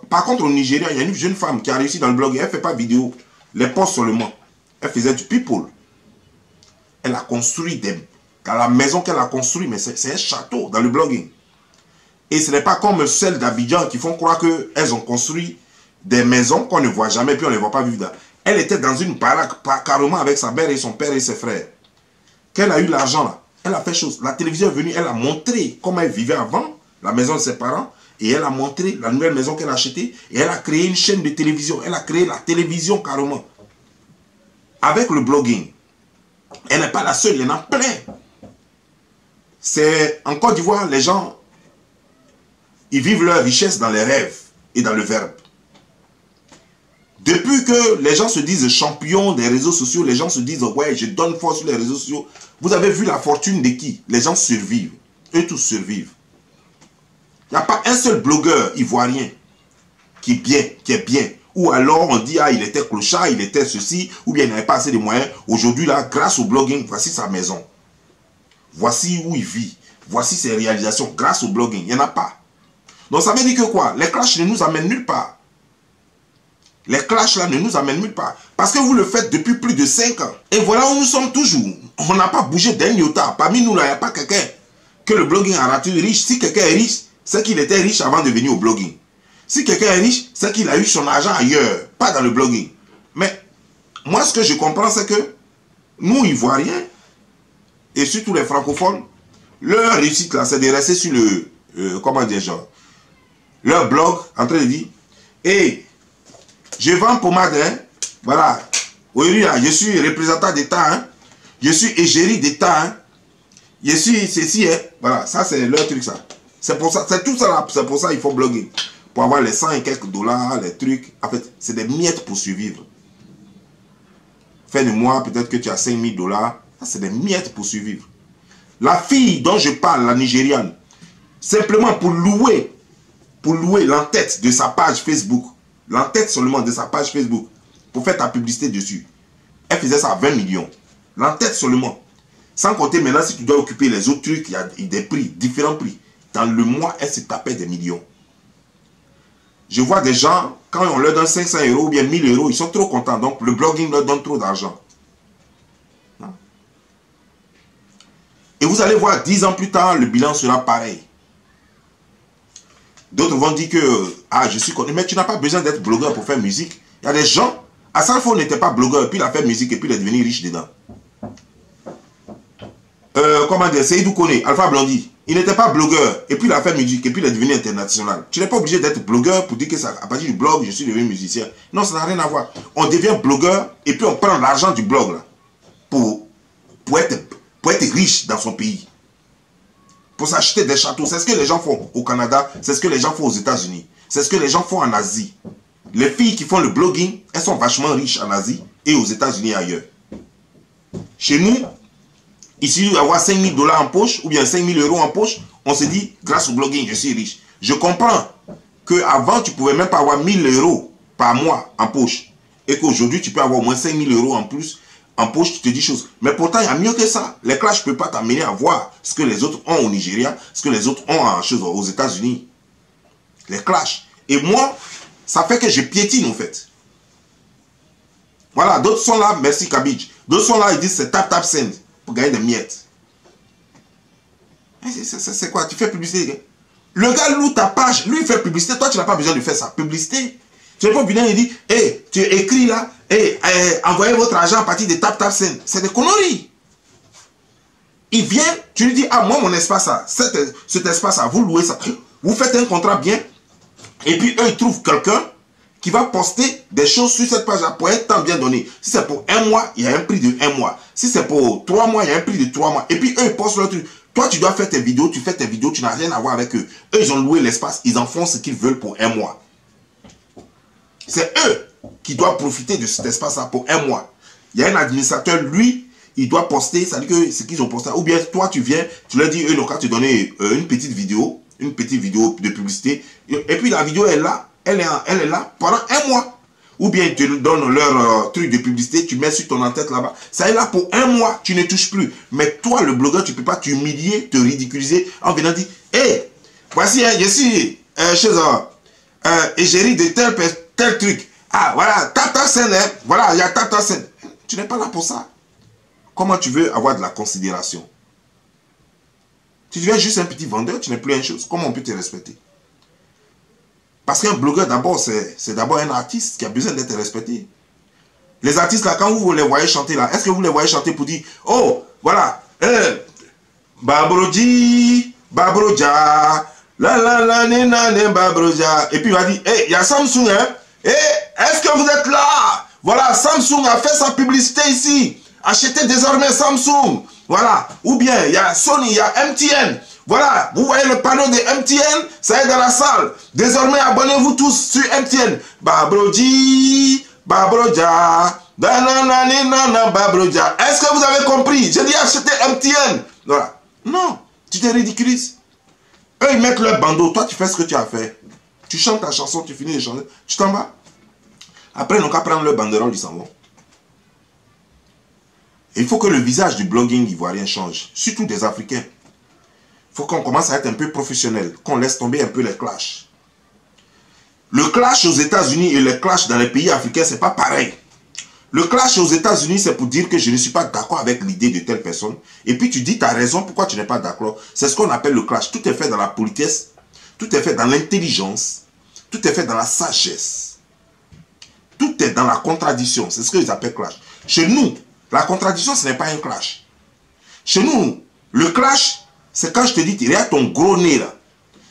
par contre au Nigeria, il y a une jeune femme qui a réussi dans le blogging. Elle ne fait pas vidéo, les posts seulement. Elle faisait du people. Elle a construit dans la maison qu'elle a construite, mais c'est un château dans le blogging. Et ce n'est pas comme celles d'Abidjan qui font croire qu'elles ont construit des maisons qu'on ne voit jamais, puis on ne les voit pas vivre dans. Elle était dans une baraque, carrément avec sa mère et son père et ses frères. Qu'elle a eu l'argent là, elle a fait chose. La télévision est venue, elle a montré comment elle vivait avant, la maison de ses parents, et elle a montré la nouvelle maison qu'elle a achetée, et elle a créé une chaîne de télévision. Elle a créé la télévision carrément. Avec le blogging. Elle n'est pas la seule, il y en a plein. C'est en Côte d'Ivoire, les gens, ils vivent leur richesse dans les rêves et dans le verbe. Depuis que les gens se disent champions des réseaux sociaux, les gens se disent, ouais, je donne force sur les réseaux sociaux. Vous avez vu la fortune de qui? Les gens survivent. Eux tous survivent. Il n'y a pas un seul blogueur ivoirien qui est bien. Ou alors on dit, ah, il était clochard, il était ceci, ou bien il n'avait pas assez de moyens. Aujourd'hui, là, grâce au blogging, voici sa maison. Voici où il vit. Voici ses réalisations grâce au blogging. Il n'y en a pas. Donc ça veut dire que quoi? Les clashs ne nous amènent nulle part. Les clashs là ne nous amènent nulle part. Parce que vous le faites depuis plus de 5 ans. Et voilà où nous sommes toujours. On n'a pas bougé d'un iota. Parmi nous là, il n'y a pas quelqu'un que le blogging a rendu riche. Si quelqu'un est riche, c'est qu'il était riche avant de venir au blogging. Si quelqu'un est riche, c'est qu'il a eu son argent ailleurs, pas dans le blogging. Mais moi, ce que je comprends, c'est que nous, Ivoiriens, et surtout les francophones, leur réussite là, c'est de rester sur le, comment dire, genre, leur blog, en train de dire, hey, je vends pommade, hein, voilà, oui, je suis représentant d'État, hein, je suis égérie d'État, hein, je suis ceci, hein, voilà, ça c'est leur truc, ça. C'est pour ça, c'est tout ça là, c'est pour ça qu'il faut bloguer. Pour avoir les 100 et quelques dollars, les trucs, en fait, c'est des miettes pour survivre. Fin de mois, peut-être que tu as 5000 dollars, ça c'est des miettes pour survivre. La fille dont je parle, la Nigériane, simplement pour louer l'entête de sa page Facebook, l'entête seulement de sa page Facebook, pour faire ta publicité dessus, elle faisait ça à 20 millions. L'entête seulement. Sans compter maintenant, si tu dois occuper les autres trucs, il y a des prix, différents prix. Dans le mois, elle se tapait des millions. Je vois des gens, quand on leur donne 500 € ou bien 1000 €, ils sont trop contents. Donc, le blogging leur donne trop d'argent. Et vous allez voir, 10 ans plus tard, le bilan sera pareil. D'autres vont dire que, ah, je suis connu, mais tu n'as pas besoin d'être blogueur pour faire musique. Il y a des gens, Assalfo n'était pas blogueur, puis il a fait musique et puis il est devenu riche dedans. Comment dire, Seydou Kone, Alpha Blondy, il n'était pas blogueur et puis il a fait musique et puis il est devenu international. Tu n'es pas obligé d'être blogueur pour dire que ça, à partir du blog, je suis devenu musicien. Non, ça n'a rien à voir. On devient blogueur et puis on prend l'argent du blog là, pour être riche dans son pays. Pour s'acheter des châteaux. C'est ce que les gens font au Canada, c'est ce que les gens font aux États-Unis, c'est ce que les gens font en Asie. Les filles qui font le blogging, elles sont vachement riches en Asie et aux États-Unis et ailleurs. Chez nous, ici, avoir 5000 $ en poche ou bien 5000 € en poche, on se dit, grâce au blogging, je suis riche. Je comprends qu'avant, tu ne pouvais même pas avoir 1000 € par mois en poche. Et qu'aujourd'hui, tu peux avoir au moins 5000 € en plus en poche, tu te dis choses. Mais pourtant, il y a mieux que ça. Les clashs ne peuvent pas t'amener à voir ce que les autres ont au Nigeria, ce que les autres ont en chose aux États-Unis. Les clashs. Et moi, ça fait que je piétine, en fait. Voilà, d'autres sont là, merci Kabidj. D'autres sont là, ils disent c'est tap send pour gagner des miettes. C'est quoi? Tu fais publicité? Le gars loue ta page, lui il fait publicité, toi tu n'as pas besoin de faire sa publicité. Tu n'es pas venir et dit, hey, tu écris là, hey, envoyez votre argent à partir de tap send. C'est des conneries. Il vient, tu lui dis, ah moi mon espace, cet espace, vous louez ça. Vous faites un contrat bien, et puis eux ils trouvent quelqu'un qui va poster des choses sur cette page-là pour un temps bien donné. Si c'est pour 1 mois, il y a un prix de 1 mois. Si c'est pour 3 mois, il y a un prix de 3 mois. Et puis eux, ils postent leur truc. Toi, tu dois faire tes vidéos, tu fais tes vidéos, tu n'as rien à voir avec eux. Eux, ils ont loué l'espace, ils en font ce qu'ils veulent pour 1 mois. C'est eux qui doivent profiter de cet espace-là pour 1 mois. Il y a un administrateur, lui, il doit poster, ça dit que ce qu'ils ont posté. Ou bien toi, tu viens, tu leur dis, eux, ils n'ont qu'à te donner une petite vidéo de publicité. Et puis la vidéo est là. Elle est là pendant 1 mois. Ou bien ils te donnent leur truc de publicité, tu mets sur ton en-tête là-bas. Ça est là pour 1 mois, tu ne touches plus. Mais toi, le blogueur, tu ne peux pas t'humilier, te ridiculiser en venant dire, hé, voici, je suis chez égérie de tel truc. Ah, voilà, tata scène, voilà, il y a tata scène. Tu n'es pas là pour ça. Comment tu veux avoir de la considération? Tu deviens juste un petit vendeur, tu n'es plus une chose. Comment on peut te respecter? Parce qu'un blogueur, d'abord, c'est d'abord un artiste qui a besoin d'être respecté. Les artistes, là, quand vous les voyez chanter, là, est-ce que vous les voyez chanter pour dire, oh, voilà, Babroji, Babroja, la la la nena ne Babroja. Et puis il va dire, hey, il y a Samsung, hein? Hey, est-ce que vous êtes là? Voilà, Samsung a fait sa publicité ici. Achetez désormais Samsung. Voilà. Ou bien, il y a Sony, il y a MTN. Voilà, vous voyez le panneau de MTN, ça est dans la salle. Désormais, abonnez-vous tous sur MTN. Babroji, Babroja, Babroja. Est-ce que vous avez compris? J'ai dit acheter MTN. Voilà. Non, tu te ridiculises. Eux, ils mettent leur bandeau. Toi, tu fais ce que tu as fait. Tu chantes ta chanson, tu finis de chanter. Tu t'en vas. Après, ils n'ont qu'à prendre leur banderole, ils s'en vont. Il faut que le visage du blogging ivoirien change. Surtout des Africains. Il faut qu'on commence à être un peu professionnel, qu'on laisse tomber un peu les clashs. Le clash aux États-Unis et le clash dans les pays africains, c'est pas pareil. Le clash aux États-Unis, c'est pour dire que je ne suis pas d'accord avec l'idée de telle personne. Et puis tu dis, tu as raison, pourquoi tu n'es pas d'accord? C'est ce qu'on appelle le clash. Tout est fait dans la politesse, tout est fait dans l'intelligence, tout est fait dans la sagesse. Tout est dans la contradiction. C'est ce qu'ils appellent clash. Chez nous, la contradiction, ce n'est pas un clash. Chez nous, le clash, c'est quand je te dis, regarde ton gros nez là.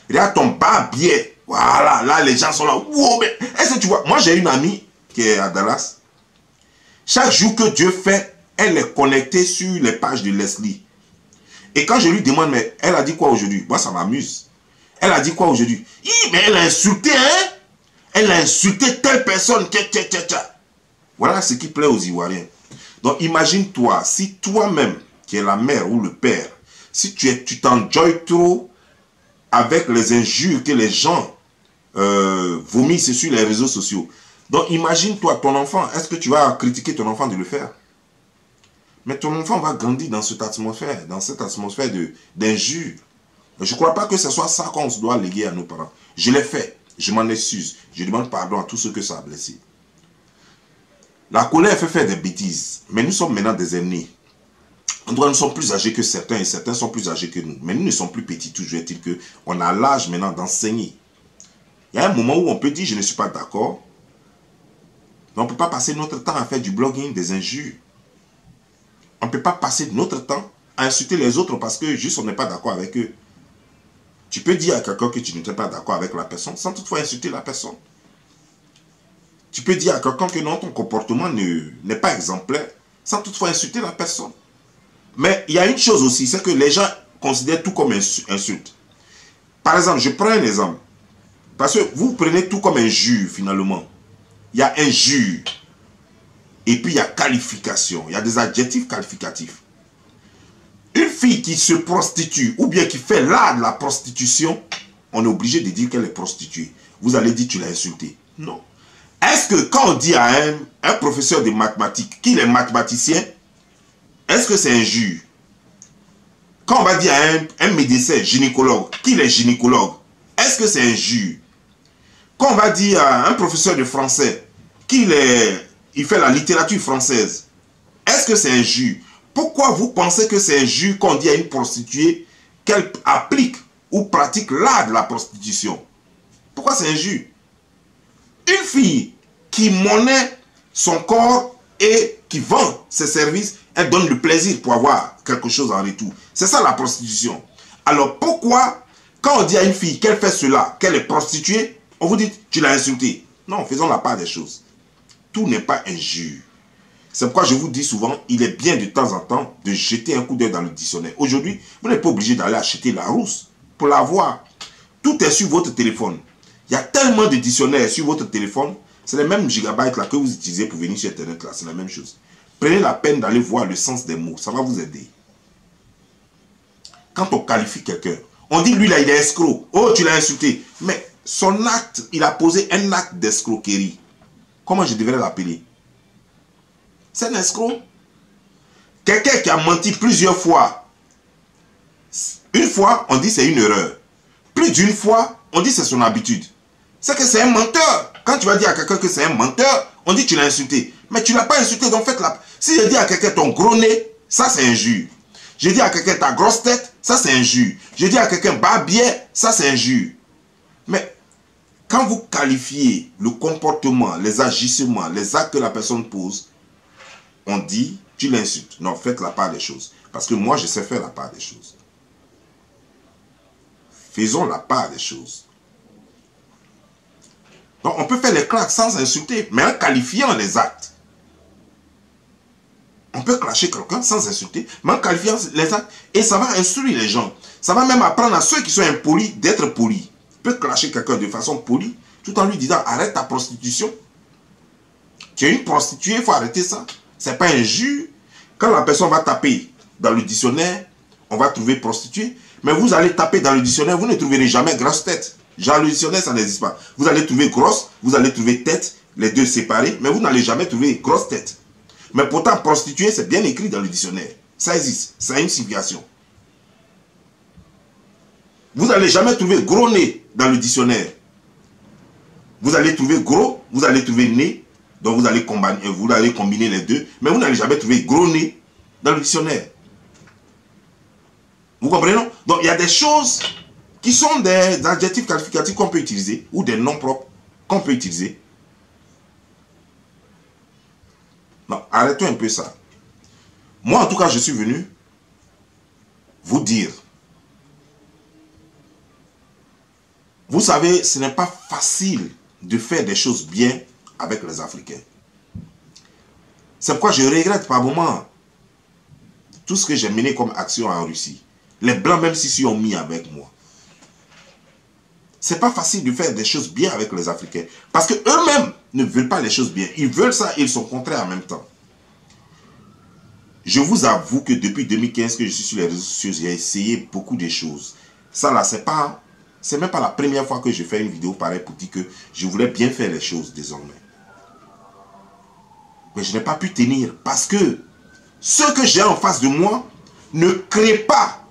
Regarde ton bas biais. Voilà, là, les gens sont là. Wow, mais est-ce que tu vois? Moi, j'ai une amie qui est à Dallas. Chaque jour que Dieu fait, elle est connectée sur les pages de Leslie. Et quand je lui demande, mais elle a dit quoi aujourd'hui? Moi, ça m'amuse. Elle a dit quoi aujourd'hui? Mais elle a insulté, hein? Elle a insulté telle personne. Voilà ce qui plaît aux Ivoiriens. Donc, imagine-toi, si toi-même, qui es la mère ou le père, si tu t'enjoys trop avec les injures que les gens vomissent sur les réseaux sociaux. Donc, imagine-toi, ton enfant, est-ce que tu vas critiquer ton enfant de le faire? Mais ton enfant va grandir dans cette atmosphère d'injures. Je ne crois pas que ce soit ça qu'on doit léguer à nos parents. Je l'ai fait, je m'en excuse. Je demande pardon à tous ceux que ça a blessé. La colère fait faire des bêtises, mais nous sommes maintenant des aînés. Nous sommes plus âgés que certains et certains sont plus âgés que nous. Mais nous ne sommes plus petits, toujours est-il qu'on a l'âge maintenant d'enseigner. Il y a un moment où on peut dire je ne suis pas d'accord. On ne peut pas passer notre temps à faire du blogging, des injures. On ne peut pas passer notre temps à insulter les autres parce que juste on n'est pas d'accord avec eux. Tu peux dire à quelqu'un que tu n'es pas d'accord avec la personne sans toutefois insulter la personne. Tu peux dire à quelqu'un que non, ton comportement n'est pas exemplaire sans toutefois insulter la personne. Mais il y a une chose aussi, c'est que les gens considèrent tout comme insulte. Par exemple, je prends un exemple. Parce que vous prenez tout comme injure finalement. Il y a injure. Et puis il y a qualification. Il y a des adjectifs qualificatifs. Une fille qui se prostitue ou bien qui fait l'art de la prostitution, on est obligé de dire qu'elle est prostituée. Vous allez dire tu l'as insultée. Non. Est-ce que quand on dit à un professeur de mathématiques qu'il est mathématicien, est-ce que c'est injure? Quand on va dire à un médecin gynécologue qu'il est gynécologue, est-ce que c'est injure? Quand on va dire à un professeur de français qu'il fait la littérature française, est-ce que c'est injure? Pourquoi vous pensez que c'est injure quand on dit à une prostituée qu'elle applique ou pratique l'art de la prostitution? Pourquoi c'est injure? Une fille qui monnaie son corps et qui vend ses services, elle donne le plaisir pour avoir quelque chose en retour. C'est ça la prostitution. Alors pourquoi, quand on dit à une fille qu'elle fait cela, qu'elle est prostituée, on vous dit, tu l'as insultée? Non, faisons la part des choses. Tout n'est pas injure. C'est pourquoi je vous dis souvent, il est bien de temps en temps de jeter un coup d'œil dans le dictionnaire. Aujourd'hui, vous n'êtes pas obligé d'aller acheter la Larousse pour l'avoir. Tout est sur votre téléphone. Il y a tellement de dictionnaires sur votre téléphone. C'est les mêmes gigabytes là que vous utilisez pour venir sur Internet là. C'est la même chose. Prenez la peine d'aller voir le sens des mots. Ça va vous aider. Quand on qualifie quelqu'un, on dit lui là il est escroc. Oh, tu l'as insulté. Mais son acte, il a posé un acte d'escroquerie. Comment je devrais l'appeler? C'est un escroc. Quelqu'un qui a menti plusieurs fois. Une fois, on dit c'est une erreur. Plus d'une fois, on dit c'est son habitude. C'est que c'est un menteur. Quand tu vas dire à quelqu'un que c'est un menteur, on dit tu l'as insulté. Mais tu ne l'as pas insulté, donc faites-la. Si je dis à quelqu'un ton gros nez, ça c'est injure. Je dis à quelqu'un ta grosse tête, ça c'est injure. Je dis à quelqu'un bas biais, ça c'est injure. Mais quand vous qualifiez le comportement, les agissements, les actes que la personne pose, on dit tu l'insultes. Non, faites la part des choses. Parce que moi je sais faire la part des choses. Faisons la part des choses. Donc on peut faire les claques sans insulter, mais en qualifiant les actes. On peut clasher quelqu'un sans insulter, mais en qualifiant les actes. Et ça va instruire les gens. Ça va même apprendre à ceux qui sont impolis d'être polis. On peut clasher quelqu'un de façon polie, tout en lui disant arrête ta prostitution. Tu es une prostituée, il faut arrêter ça. Ce n'est pas injure. Quand la personne va taper dans le dictionnaire, on va trouver prostituée. Mais vous allez taper dans le dictionnaire, vous ne trouverez jamais grosse tête. Genre le dictionnaire, ça n'existe pas. Vous allez trouver grosse, vous allez trouver tête, les deux séparés, mais vous n'allez jamais trouver grosse tête. Mais pourtant, prostituée, c'est bien écrit dans le dictionnaire. Ça existe, ça a une signification. Vous n'allez jamais trouver gros nez dans le dictionnaire. Vous allez trouver gros, vous allez trouver nez, donc vous allez combiner les deux, mais vous n'allez jamais trouver gros nez dans le dictionnaire. Vous comprenez, non? Donc il y a des choses qui sont des adjectifs qualificatifs qu'on peut utiliser, ou des noms propres qu'on peut utiliser. Non, arrêtons un peu ça. Moi, en tout cas, je suis venu vous dire. Vous savez, ce n'est pas facile de faire des choses bien avec les Africains. C'est pourquoi je regrette par moments tout ce que j'ai mené comme action en Russie. Les Blancs, même s'ils ont mis avec moi. C'est pas facile de faire des choses bien avec les Africains. Parce que eux-mêmes ne veulent pas les choses bien. Ils veulent ça et ils sont contraires en même temps. Je vous avoue que depuis 2015 que je suis sur les réseaux sociaux, j'ai essayé beaucoup de choses. Ça là, c'est même pas la première fois que je fais une vidéo pareille pour dire que je voulais bien faire les choses désormais. Mais je n'ai pas pu tenir parce que ceux que j'ai en face de moi ne créent pas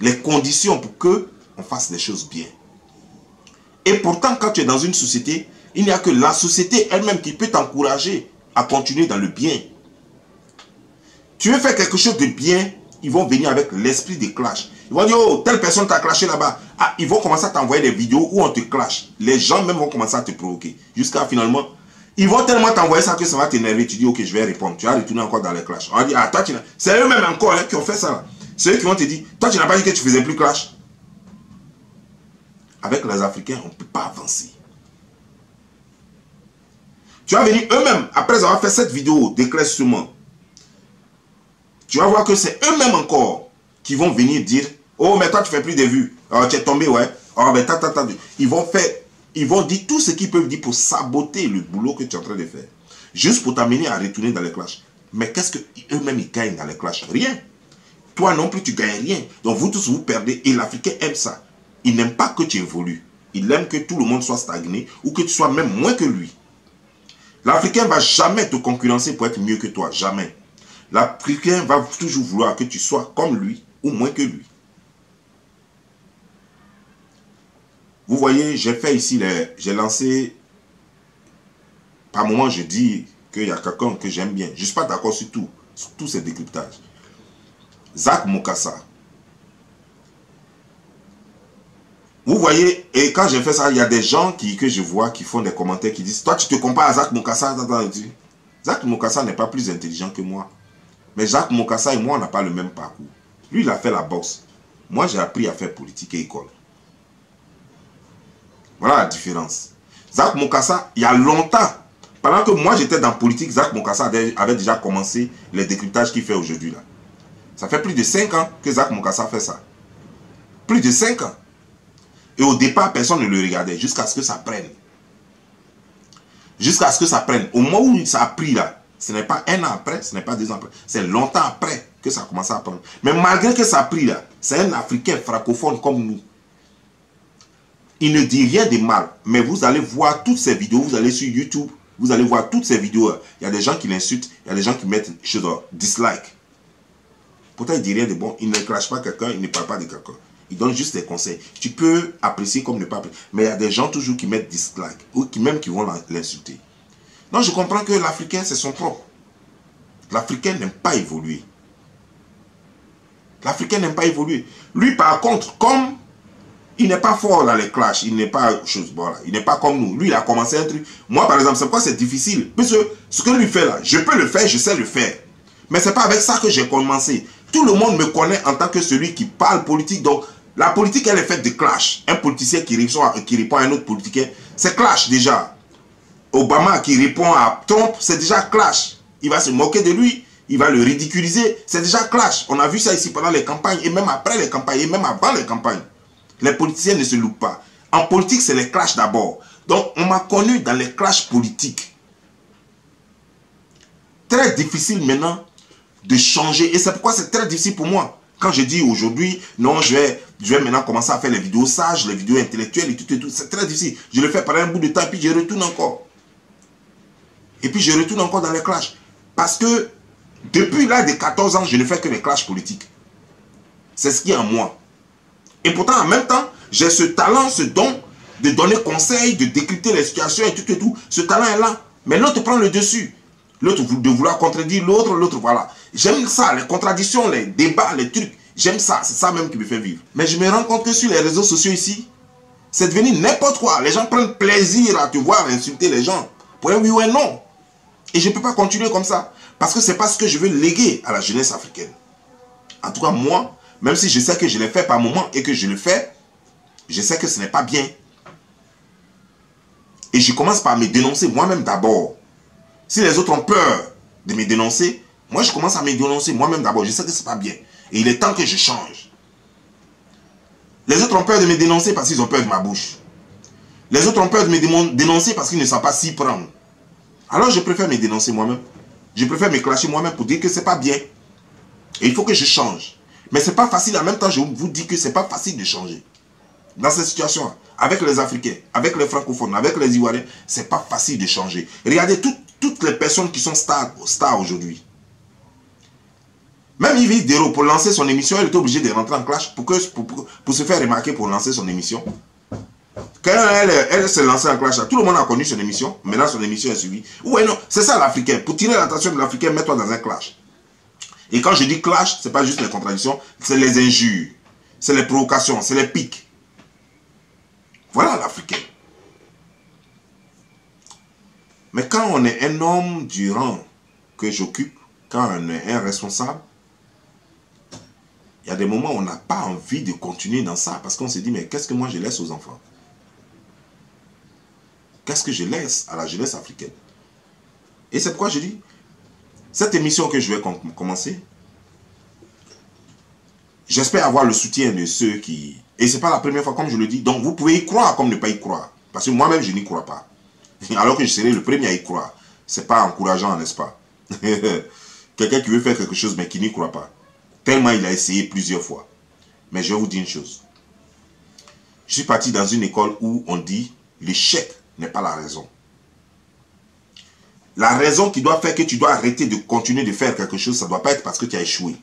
les conditions pour que on fasse les choses bien. Et pourtant, quand tu es dans une société, il n'y a que la société elle-même qui peut t'encourager à continuer dans le bien. Tu veux faire quelque chose de bien, ils vont venir avec l'esprit de clash. Ils vont dire, oh, telle personne t'a clashé là-bas. Ah, ils vont commencer à t'envoyer des vidéos où on te clash. Les gens même vont commencer à te provoquer. Jusqu'à finalement, ils vont tellement t'envoyer ça que ça va t'énerver. Tu dis, ok, je vais répondre. Tu vas retourner encore dans les clashs. On va dire, ah, toi, c'est eux-mêmes encore qui ont fait ça. Là. C'est eux qui vont te dire, toi, tu n'as pas dit que tu faisais plus clash. Avec les Africains, on ne peut pas avancer. Tu vas venir eux-mêmes, après avoir fait cette vidéo d'éclaircissement, tu vas voir que c'est eux-mêmes encore qui vont venir dire, oh, mais toi, tu fais plus de vues. Oh, tu es tombé, ouais. Oh, mais ils vont dire tout ce qu'ils peuvent dire pour saboter le boulot que tu es en train de faire. Juste pour t'amener à retourner dans les clashs. Mais qu'est-ce qu'eux-mêmes, ils gagnent dans les clashs? Rien. Toi non plus, tu gagnes rien. Donc, vous tous, vous perdez. Et l'Africain aime ça. Il n'aime pas que tu évolues. Il aime que tout le monde soit stagné ou que tu sois même moins que lui. L'Africain ne va jamais te concurrencer pour être mieux que toi. Jamais. L'Africain va toujours vouloir que tu sois comme lui ou moins que lui. Vous voyez, j'ai fait ici, j'ai lancé, par moment je dis qu'il y a quelqu'un que j'aime bien. Je ne suis pas d'accord sur tous ces décryptages. Zach Mokassa. Vous voyez, et quand j'ai fait ça, il y a des gens que je vois qui font des commentaires qui disent, toi tu te compares à Zach Mokassa. Zach Mokassa n'est pas plus intelligent que moi. Mais Zach Mokassa et moi, on n'a pas le même parcours. Lui, il a fait la boxe. Moi, j'ai appris à faire politique et école. Voilà la différence. Zach Mokassa, il y a longtemps, pendant que moi j'étais dans politique, Zach Mokassa avait déjà commencé les décryptages qu'il fait aujourd'hui. Ça fait plus de 5 ans que Zach Mokassa fait ça. Plus de 5 ans. Et au départ, personne ne le regardait jusqu'à ce que ça prenne. Jusqu'à ce que ça prenne. Au moment où ça a pris là, ce n'est pas 1 an après, ce n'est pas 2 ans après. C'est longtemps après que ça a commencé à prendre. Mais malgré que ça a pris là, c'est un Africain francophone comme nous. Il ne dit rien de mal. Mais vous allez voir toutes ces vidéos, vous allez sur YouTube, vous allez voir toutes ces vidéos. Il y a des gens qui l'insultent, il y a des gens qui mettent dislike. Pourtant, il ne dit rien de bon. Il ne clash pas quelqu'un, il ne parle pas de quelqu'un. Il donne juste des conseils. Tu peux apprécier comme ne pas apprécier. Mais il y a des gens toujours qui mettent dislike. Ou même qui vont l'insulter. Donc je comprends que l'Africain, c'est son propre. L'Africain n'aime pas évoluer. L'Africain n'aime pas évoluer. Lui, par contre, comme il n'est pas fort dans les clashs, il n'est pas chose, voilà, il n'est pas comme nous. Lui, il a commencé un truc. Moi, par exemple, c'est pourquoi c'est difficile. Parce que ce que lui fait là, je peux le faire, je sais le faire. Mais ce n'est pas avec ça que j'ai commencé. Tout le monde me connaît en tant que celui qui parle politique. Donc, la politique, elle est faite de clash. Un politicien qui répond à un autre politicien, c'est clash déjà. Obama qui répond à Trump, c'est déjà clash. Il va se moquer de lui, il va le ridiculiser, c'est déjà clash. On a vu ça ici pendant les campagnes, et même après les campagnes, et même avant les campagnes. Les politiciens ne se loupent pas. En politique, c'est les clashs d'abord. Donc, on m'a connu dans les clashs politiques. Très difficile maintenant de changer. Et c'est pourquoi c'est très difficile pour moi. Quand je dis aujourd'hui, non, je vais maintenant commencer à faire les vidéos sages, les vidéos intellectuelles et tout. C'est très difficile. Je le fais pendant un bout de temps, puis je retourne encore. Et puis je retourne encore dans les clashs. Parce que depuis l'âge de 14 ans, je ne fais que les clashs politiques. C'est ce qui est en moi. Et pourtant, en même temps, j'ai ce talent, ce don de donner conseil, de décrypter les situations et tout et tout. Ce talent est là. Mais l'autre prend le dessus. L'autre de vouloir contredire l'autre, voilà. J'aime ça, les contradictions, les débats, les trucs. J'aime ça, c'est ça même qui me fait vivre. Mais je me rends compte que sur les réseaux sociaux ici, c'est devenu n'importe quoi. Les gens prennent plaisir à te voir insulter les gens. Pour un oui ou un non. Et je ne peux pas continuer comme ça. Parce que ce n'est pas ce que je veux léguer à la jeunesse africaine. En tout cas, moi, même si je sais que je l'ai fait par moment et que je le fais, je sais que ce n'est pas bien. Et je commence par me dénoncer moi-même d'abord. Si les autres ont peur de me dénoncer, moi je commence à me dénoncer moi-même d'abord. Je sais que ce n'est pas bien. Et il est temps que je change. Les autres ont peur de me dénoncer parce qu'ils ont peur de ma bouche. Les autres ont peur de me dénoncer parce qu'ils ne savent pas s'y prendre. Alors je préfère me dénoncer moi-même. Je préfère me clasher moi-même pour dire que ce n'est pas bien. Et il faut que je change. Mais ce n'est pas facile. En même temps, je vous dis que ce n'est pas facile de changer. Dans cette situation, avec les Africains, avec les francophones, avec les Ivoiriens, ce n'est pas facile de changer. Regardez toutes les personnes qui sont stars aujourd'hui. Même Yves Dero, pour lancer son émission, elle était obligée de rentrer en clash pour se faire remarquer pour lancer son émission. Quand elle s'est lancée en clash, tout le monde a connu son émission. Maintenant, son émission est suivie. Ouais, non, c'est ça l'Africain. Pour tirer l'attention de l'Africain, mets-toi dans un clash. Et quand je dis clash, ce n'est pas juste les contradictions, c'est les injures, c'est les provocations, c'est les pics. Voilà l'Africain. Mais quand on est un homme du rang que j'occupe, quand on est un responsable, il y a des moments où on n'a pas envie de continuer dans ça parce qu'on se dit, mais qu'est-ce que moi je laisse aux enfants? Qu'est-ce que je laisse à la jeunesse africaine? Et c'est pourquoi je dis, cette émission que je vais commencer, j'espère avoir le soutien de ceux qui... Et ce n'est pas la première fois, comme je le dis. Donc vous pouvez y croire comme ne pas y croire. Parce que moi-même, je n'y crois pas. Alors que je serai le premier à y croire. Ce n'est pas encourageant, n'est-ce pas? Quelqu'un qui veut faire quelque chose, mais qui n'y croit pas. Tellement il a essayé plusieurs fois. Mais je vais vous dire une chose. Je suis parti dans une école où on dit l'échec n'est pas la raison. La raison qui doit faire que tu dois arrêter de continuer de faire quelque chose, ça ne doit pas être parce que tu as échoué.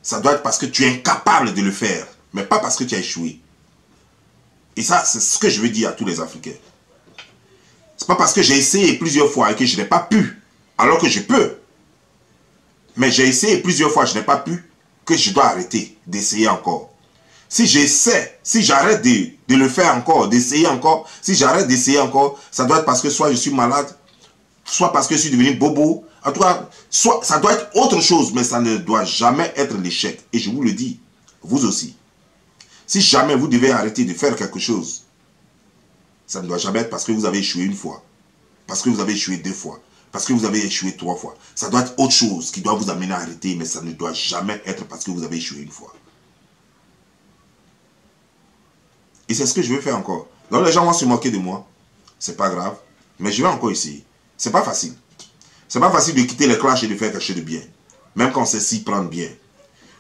Ça doit être parce que tu es incapable de le faire, mais pas parce que tu as échoué. Et ça, c'est ce que je veux dire à tous les Africains. Ce n'est pas parce que j'ai essayé plusieurs fois et que je n'ai pas pu, alors que je peux. Mais j'ai essayé plusieurs fois, je n'ai pas pu, que je dois arrêter d'essayer encore. Si j'essaie, si j'arrête de le faire encore, d'essayer encore, si j'arrête d'essayer encore, ça doit être parce que soit je suis malade, soit parce que je suis devenu bobo. En tout cas, soit, ça doit être autre chose, mais ça ne doit jamais être l'échec. Et je vous le dis, vous aussi. Si jamais vous devez arrêter de faire quelque chose, ça ne doit jamais être parce que vous avez échoué une fois, parce que vous avez échoué 2 fois, parce que vous avez échoué 3 fois. Ça doit être autre chose qui doit vous amener à arrêter, mais ça ne doit jamais être parce que vous avez échoué une fois. Et c'est ce que je veux faire encore. Donc les gens vont se moquer de moi. C'est pas grave. Mais je vais encore essayer. C'est pas facile. C'est pas facile de quitter les clashs et de faire quelque chose de bien. Même quand on sait s'y prendre bien.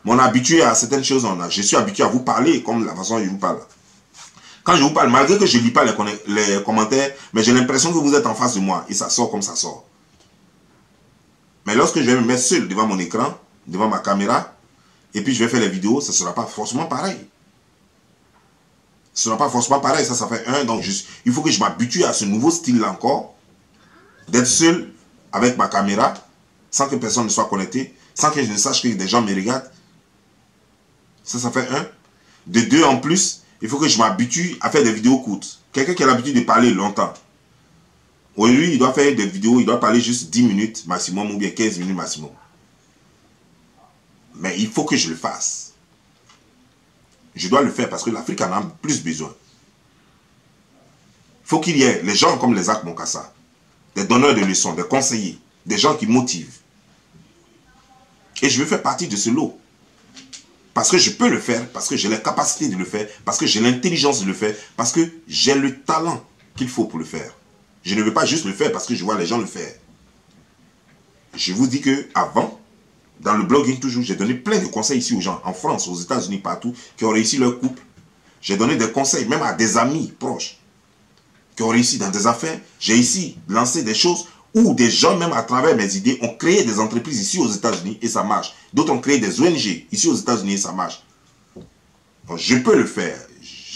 Mais on est habitué à certaines choses. Je suis habitué à vous parler comme la façon dont je vous parle. Quand je vous parle, malgré que je ne lis pas les commentaires, mais j'ai l'impression que vous êtes en face de moi. Et ça sort comme ça sort. Mais lorsque je vais me mettre seul devant mon écran, devant ma caméra, et puis je vais faire les vidéos, ça ne sera pas forcément pareil. Ce ne sera pas forcément pareil, ça fait un. Donc il faut que je m'habitue à ce nouveau style-là encore. D'être seul avec ma caméra, sans que personne ne soit connecté, sans que je ne sache que des gens me regardent. Ça fait un. De 2 en plus, il faut que je m'habitue à faire des vidéos courtes. Quelqu'un qui a l'habitude de parler longtemps. Aujourd'hui, il doit faire des vidéos, il doit parler juste 10 minutes maximum ou bien 15 minutes maximum. Mais il faut que je le fasse. Je dois le faire parce que l'Afrique en a plus besoin. Il faut qu'il y ait les gens comme les Ak Monkassa, des donneurs de leçons, des conseillers, des gens qui motivent. Et je veux faire partie de ce lot. Parce que je peux le faire, parce que j'ai la capacité de le faire, parce que j'ai l'intelligence de le faire, parce que j'ai le talent qu'il faut pour le faire. Je ne veux pas juste le faire parce que je vois les gens le faire. Je vous dis que avant, dans le blogging toujours, j'ai donné plein de conseils ici aux gens, en France, aux États-Unis, partout, qui ont réussi leur couple. J'ai donné des conseils, même à des amis proches, qui ont réussi dans des affaires. J'ai ici lancé des choses où des gens, même à travers mes idées, ont créé des entreprises ici aux États-Unis et ça marche. D'autres ont créé des ONG ici aux États-Unis et ça marche. Donc, je peux le faire.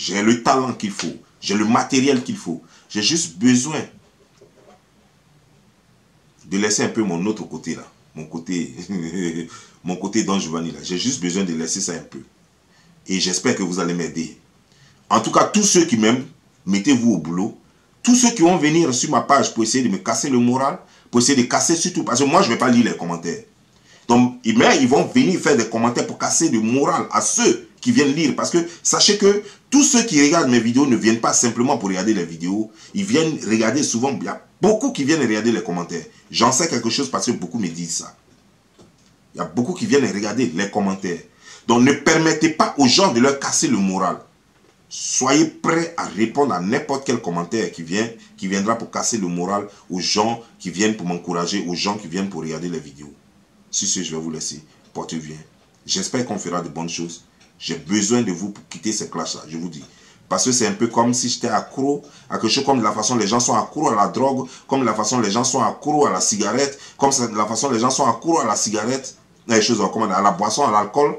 J'ai le talent qu'il faut. J'ai le matériel qu'il faut. J'ai juste besoin de laisser un peu mon autre côté là. Mon côté Don Giovanni là. J'ai juste besoin de laisser ça un peu. Et j'espère que vous allez m'aider. En tout cas, tous ceux qui m'aiment, mettez-vous au boulot. Tous ceux qui vont venir sur ma page pour essayer de me casser le moral, pour essayer de casser surtout, parce que moi je ne vais pas lire les commentaires. Donc, mais ils vont venir faire des commentaires pour casser le moral à ceux qui viennent lire. Parce que sachez que tous ceux qui regardent mes vidéos ne viennent pas simplement pour regarder les vidéos. Ils viennent regarder souvent, il y a beaucoup qui viennent regarder les commentaires. J'en sais quelque chose parce que beaucoup me disent ça. Il y a beaucoup qui viennent regarder les commentaires. Donc ne permettez pas aux gens de leur casser le moral. Soyez prêts à répondre à n'importe quel commentaire qui viendra pour casser le moral aux gens qui viennent pour m'encourager, aux gens qui viennent pour regarder les vidéos. Sur ce, je vais vous laisser. Portez-vous bien. J'espère qu'on fera de bonnes choses. J'ai besoin de vous pour quitter ces classes-là, je vous dis. Parce que c'est un peu comme si j'étais accro à quelque chose, comme de la façon les gens sont accros à la drogue, comme de la façon les gens sont accros à la cigarette, comme de la façon les gens sont accros à la cigarette, les choses à la boisson, à l'alcool.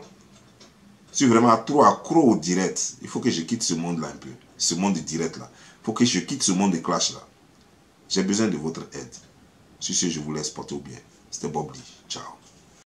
Je suis vraiment trop accro au direct. Il faut que je quitte ce monde-là un peu. Ce monde de direct-là. Il faut que je quitte ce monde de clash-là. J'ai besoin de votre aide. Sur ce, je vous laisse. Portez-vous bien. C'était Bob Lee. Ciao.